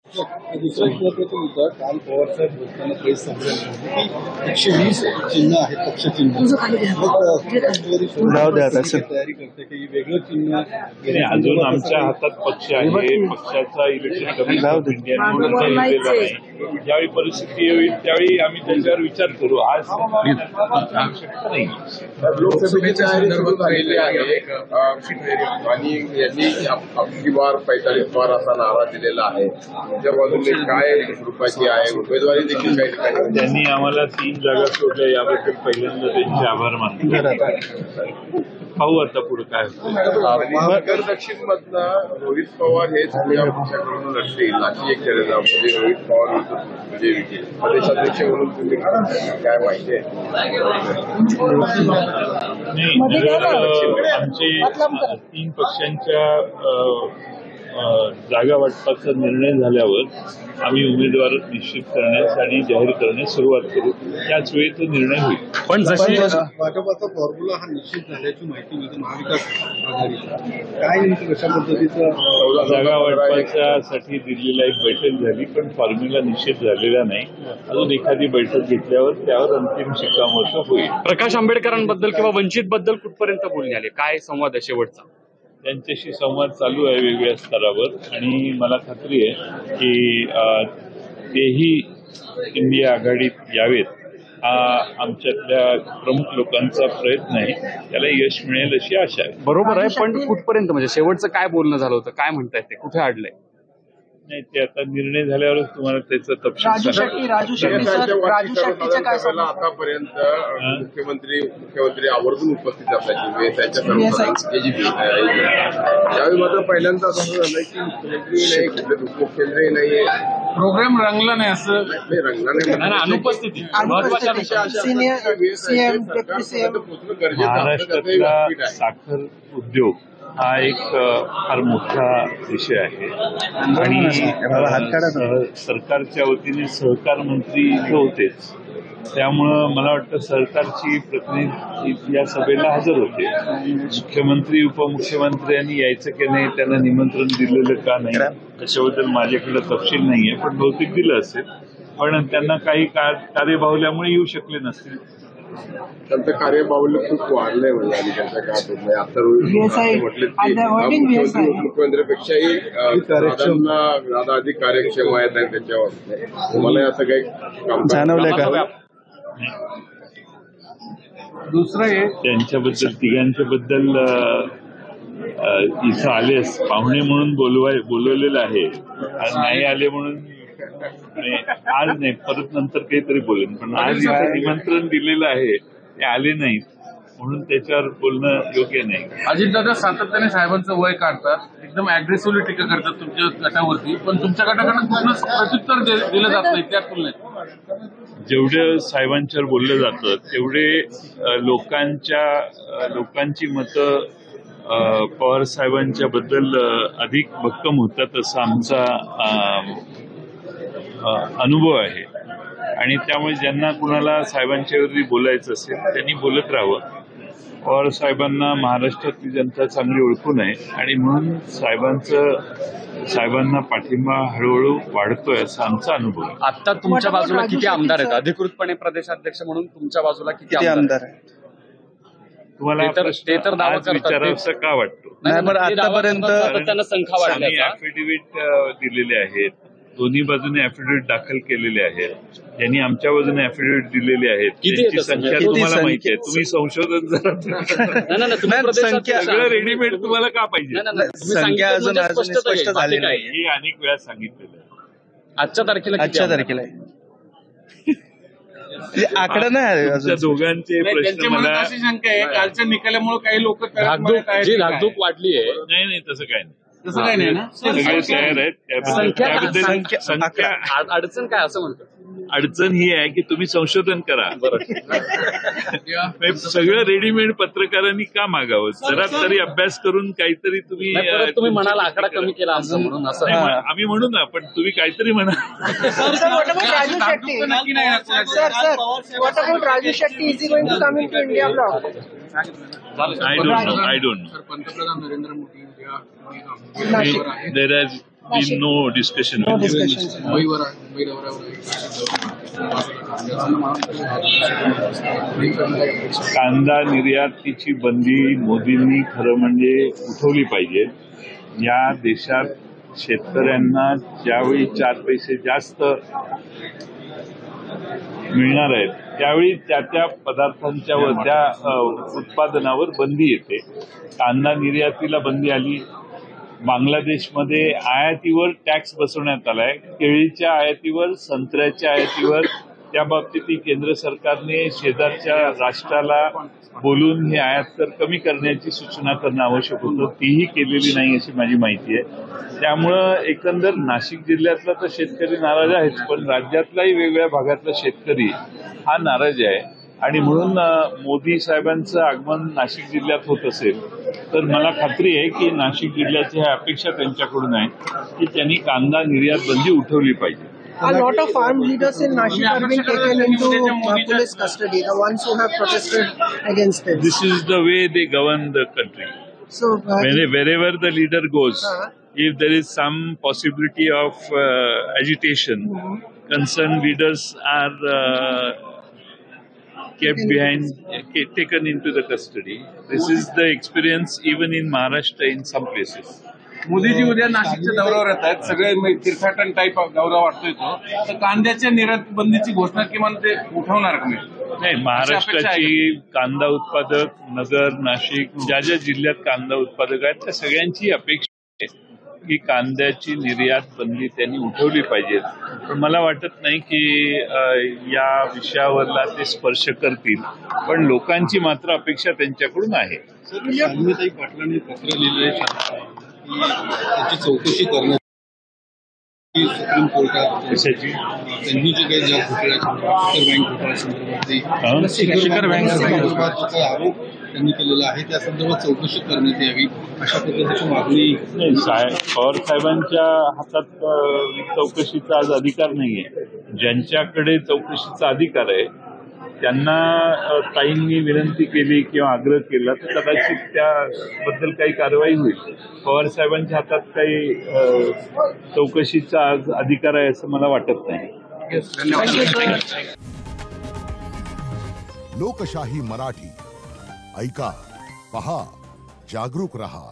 दुसरा एक महत्वाचा मुद्दा, काल पवारसाहेब बोलताना प्रेस संमेलनामध्ये की 120 चिन्ह आहेत पक्षचिन्ह, मग राष्ट्रवादी तयारी करते की वेगळं चिन्ह. अजून आमच्या हातात पक्ष आहे, पक्षाचा इलेक्शन कमिशन इंडिया लिहिलेला नाही. ज्यावेळी परिस्थिती येईल त्यावेळी आम्ही त्याच्यावर विचार करू. आज शक्य नाही. लोकसभेच्या संदर्भात राहिले आहे आणि यांनी आपली बार 45 बार असा नारा दिलेला आहे. तुमच्या बाजूने काय स्वरूपाची आहे? उमेदवारी देखील काही ठिकाणी त्यांनी आम्हाला 3 जागा सोडल्या, याबद्दल पहिल्यांदा त्यांचे आभार मानतो. पाहू आता पुढे काय होतं. उत्तर दक्षिण मधनं रोहित पवार हेच या पक्षाकडून लढतील अशी एक चर्चा म्हणजे रोहित पवार म्हणजे प्रदेशाध्यक्ष म्हणून तुम्ही काय माहिती आहे? आमचे 3 पक्षांच्या जागा वाटपाचा निर्णय झाल्यावर आम्ही उमेदवार निश्चित करण्यास आणि जाहीर करण्यास सुरुवात करू. त्याच वेळी तो निर्णय होईल. पण जशी भाजपाचा फॉर्म्युला हा निश्चित झाल्याची माहिती मिळते महाविकास आघाडीचा. काय नेमकं कशा पद्धतीचं जागा वाटपाच्यासाठी दिल्लीला एक बैठक झाली, पण फॉर्म्युला निश्चित झालेला नाही. अजून एखादी बैठक घेतल्यावर त्यावर अंतिम शिक्कामोर्तब होईल. प्रकाश आंबेडकरांबद्दल किंवा वंचित बद्दल कुठपर्यंत बोलणे आले? काय संवाद आहे शेवटचा? त्यांच्याशी संवाद चालू आहे वेगवेगळ्या स्तरावर आणि मला खात्री आहे की तेही इंडिया आघाडीत यावेत. हा आमच्यातल्या प्रमुख लोकांचा प्रयत्न आहे, त्याला यश मिळेल अशी आशा आहे. बरोबर आहे, पण कुठपर्यंत म्हणजे शेवटचं काय बोलणं झालं होतं? काय म्हणतायत ते? कुठे अडलंय? नाही, ते आता निर्णय झाल्यावरच तुम्हाला त्याचा तपशील सांगा. आतापर्यंत मुख्यमंत्री आवर्जून उपस्थित असायचे त्यावेळी मात्र पहिल्यांदा असं झालं की मुख्यमंत्री नाही, कुठले उपमुख्यमंत्री नाहीये. प्रोग्राम रंगला नाही असं रंगला नाही, अनुपस्थिती महाराष्ट्रातला साखर उद्योग हा एक फार मोठा विषय आहे आणि सरकारच्या वतीने सहकार मंत्री इथे होतेच. त्यामुळं मला वाटतं सरकारची प्रतिनिधी या सभेला हजर होते. मुख्यमंत्री उपमुख्यमंत्र्यांनी यायचं की नाही, त्यांना निमंत्रण दिलेलं का नाही त्याच्याबद्दल माझ्याकडे तपशील नाहीये, पण बहुतेक दिलं असेल. पण त्यांना काही कार्यबाहुल्यामुळे येऊ शकले नसतील. त्यांचं कार्यबाहुल्य खूप वाढलंय म्हणजे त्यांच्या काळात. आता मुख्यमंत्र्यांपेक्षाही दादा अधिक कार्यक्षम आहेत आणि त्याच्यावर तुम्हाला असं काही काम जाणवलंय का? दुसरं त्यांच्याबद्दल तिघांच्याबद्दल इथं आलेस पाहुणे म्हणून बोलवलेलं आहे. आज नाही आले म्हणून आज नाही, परत नंतर काहीतरी बोलेन. पण आज इथं निमंत्रण दिलेलं आहे, ते आले नाहीत म्हणून त्याच्यावर बोलणं योग्य नाही. अजितदादा सातत्याने साहेबांचं वय काढतात, एकदम अग्रेसिव्हली टीका करतात तुमच्या गटावरती, पण तुमच्या गटाकडून प्रत्युत्तर दिलं जात नाही त्या तुलनेत. जेवढं साहेबांच्यावर बोललं जातं तेवढे लोकांची मतं पवार साहेबांच्या बद्दल अधिक भक्कम होतात असा आमचा अनुभव आहे. आणि त्यामुळे ज्यांना कुणाला साहेबांच्या विरोधी बोलायचं असेल त्यांनी बोलत राहावं. पवार साहेबांना महाराष्ट्रातली जनता चांगली ओळखून आहे आणि म्हणून साहेबांना पाठिंबा हळूहळू वाढतोय असा आमचा अनुभव आहे. आता तुमच्या बाजूला किती आमदार आहेत? अधिकृतपणे प्रदेशाध्यक्ष म्हणून तुमच्या बाजूला किती आमदार आहेत? तुम्हाला विचारावंसं का वाटतो? आतापर्यंत त्यांना संख्या वाढली. ऍफिडेव्हिट दिलेले आहेत, दोन्ही बाजूने ऍफिडेव्हिट दाखल केलेले आहेत. ज्यांनी आमच्या बाजूने ऍफिडेव्हिट दिलेले आहेत त्यांची संख्या तुम्हाला माहिती आहे. तुम्ही संशोधन सगळं रेडीमेड तुम्हाला का पाहिजे? हे अनेक वेळा सांगितलेलं आहे. आजच्या तारखेला आकडा नाही. दोघांचे प्रश्न मला अशी शंका आहे, कालच्या निकालामुळे काही लोक धाकधूक वाढली आहे. नाही तसं काय नाही. तसं काही नाही ना, सगळे तयार आहेत त्याबद्दल. संख्या अडचण काय असं म्हणतो? अडचण ही आहे की तुम्ही संशोधन करा. सगळं रेडीमेड पत्रकारांनी का मागावं? जरा तरी अभ्यास करून काहीतरी तुम्ही म्हणाल आकडा कमी केला असं म्हणून. असं आम्ही म्हणू ना, पण तुम्ही काहीतरी म्हणा. I don't know. पंतप्रधान Narendra Modi There been no discussion. No with them. discussions. कांदा निर्यातीची बंदी मोदींनी खरं म्हणजे उठवली पाहिजे. या देशात शेतकऱ्यांना ज्यावेळी 4 पैसे जास्त मिळणार आहेत त्यावेळी त्या पदार्थांच्या व त्या उत्पादनावर बंदी येते. कांदा निर्यातीला बंदी आली. बांगलादेशमध्ये आयातीवर टॅक्स बसवण्यात आलाय. केळीच्या आयातीवर, संत्र्याच्या आयातीवर. त्या बाबतीत केंद्र सरकारने शेजारच्या राष्ट्राला बोलून हे आयात कर कमी करण्याची सूचना करणं आवश्यक होतं. तीही केलेली नाही अशी माझी माहिती आहे. त्यामुळं एकंदर नाशिक जिल्ह्यातला तर शेतकरी नाराज आहेच, पण राज्यातलाही वेगवेगळ्या भागातला शेतकरी हा नाराज आहे. आणि म्हणून मोदी साहेबांचं आगमन नाशिक जिल्ह्यात होत असेल तर मला खात्री आहे की नाशिक जिल्ह्याची ह्या अपेक्षा त्यांच्याकडून आहे की त्यांनी कांदा निर्यात बंदी उठवली पाहिजे. A lot of farm leaders in Nashik have been taken into police custody, the ones who have protested against this. This is the way they govern the country. So, Wherever the leader goes, if there is some possibility of agitation, concerned leaders are kept behind, taken into the custody. This is the experience even in Maharashtra in some places. Modiji उद्या नाशिकच्या दौऱ्यावर येत आहेत. सगळे तीर्थाटन type दौरा वाटतोय तो. तर कांद्याच्या निर्यात बंदीची घोषणा किमान ते उठवणार का नाही. महाराष्ट्राची कांदा उत्पादक नगर, नाशिक ज्या ज्या जिल्ह्यात कांदा उत्पादक आहेत त्या सगळ्यांची अपेक्षा आहे की कांद्याची निर्यात बंदी त्यांनी उठवली पाहिजे. पण मला वाटत नाही की या विषयावरला ते स्पर्श करतील. पण लोकांची मात्र अपेक्षा त्यांच्याकडून आहे. शालिनीताई पाटलांनी पत्र लिहिलंय की त्याची चौकशी करण्याची सुप्रीम कोर्टात. कशाची? त्यांनी जे काही ज्या घोटाळ्या शिखर बँक संदर्भात जो काही आरोप त्यांनी केलेला आहे त्या संदर्भात चौकशी करण्यात यावी अशा पद्धतीची मागणी. पवार साहेबांच्या हातात चौकशीचा आज अधिकार नाहीये. ज्यांच्याकडे चौकशीचा अधिकार आहे त्यांना ताईंनी विनंती केली किंवा आग्रह केला तर कदाचित त्याबद्दल काही कारवाई होईल. पवार साहेबांच्या हातात काही चौकशीचा आज अधिकार आहे असं मला वाटत नाही. लोकशाही मराठी ऐका, पहा, जागरूक रहा.